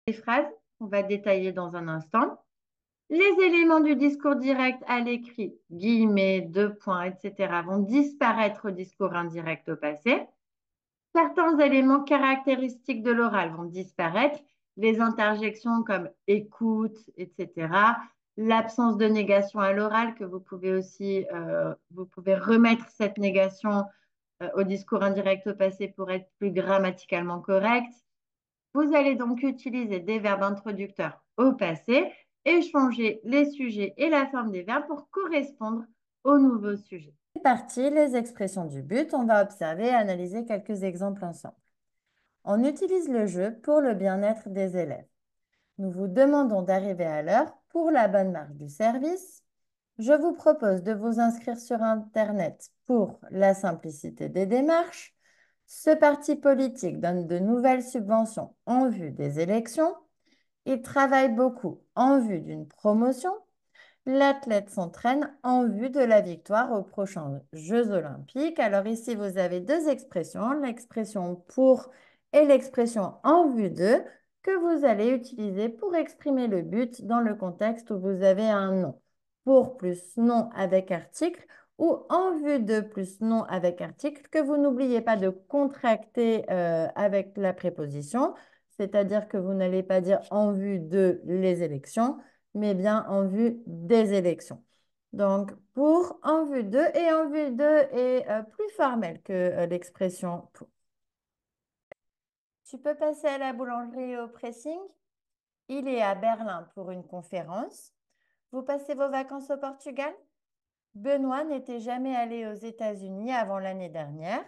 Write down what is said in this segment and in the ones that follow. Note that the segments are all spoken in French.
Les phrases qu'on va détailler dans un instant. Les éléments du discours direct à l'écrit, guillemets, deux points, etc., vont disparaître au discours indirect au passé. Certains éléments caractéristiques de l'oral vont disparaître, les interjections comme écoute, etc. L'absence de négation à l'oral que vous pouvez aussi, vous pouvez remettre cette négation au discours indirect au passé pour être plus grammaticalement correct. Vous allez donc utiliser des verbes introducteurs au passé et changer les sujets et la forme des verbes pour correspondre au nouveau sujet. C'est parti, les expressions du but. On va observer et analyser quelques exemples ensemble. On utilise le jeu pour le bien-être des élèves. Nous vous demandons d'arriver à l'heure pour la bonne marque du service. Je vous propose de vous inscrire sur Internet pour la simplicité des démarches. Ce parti politique donne de nouvelles subventions en vue des élections. Il travaille beaucoup en vue d'une promotion. L'athlète s'entraîne en vue de la victoire aux prochains Jeux olympiques. Alors ici, vous avez deux expressions, l'expression pour et l'expression en vue de, que vous allez utiliser pour exprimer le but dans le contexte où vous avez un nom. Pour plus nom avec article ou en vue de plus nom avec article, que vous n'oubliez pas de contracter avec la préposition, c'est-à-dire que vous n'allez pas dire en vue de les élections, mais bien en vue des élections. Donc, pour, en vue de et en vue de est plus formel que l'expression pour. Tu peux passer à la boulangerie au pressing. Il est à Berlin pour une conférence. Vous passez vos vacances au Portugal? Benoît n'était jamais allé aux États-Unis avant l'année dernière.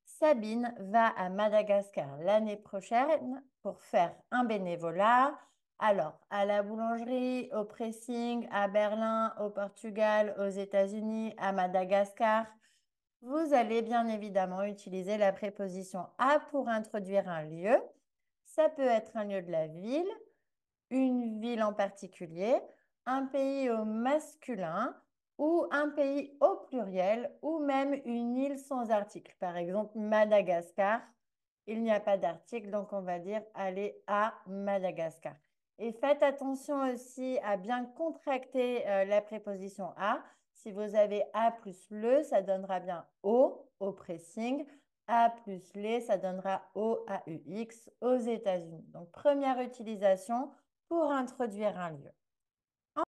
Sabine va à Madagascar l'année prochaine pour faire un bénévolat. Alors, à la boulangerie, au pressing, à Berlin, au Portugal, aux États-Unis, à Madagascar, vous allez bien évidemment utiliser la préposition à pour introduire un lieu. Ça peut être un lieu de la ville, une ville en particulier, un pays au masculin ou un pays au pluriel ou même une île sans article. Par exemple, Madagascar, il n'y a pas d'article, donc on va dire aller à Madagascar. Et faites attention aussi à bien contracter la préposition à. Si vous avez à plus le, ça donnera bien au pressing. A plus les, ça donnera O A U X aux États-Unis. Donc, première utilisation, pour introduire un lieu.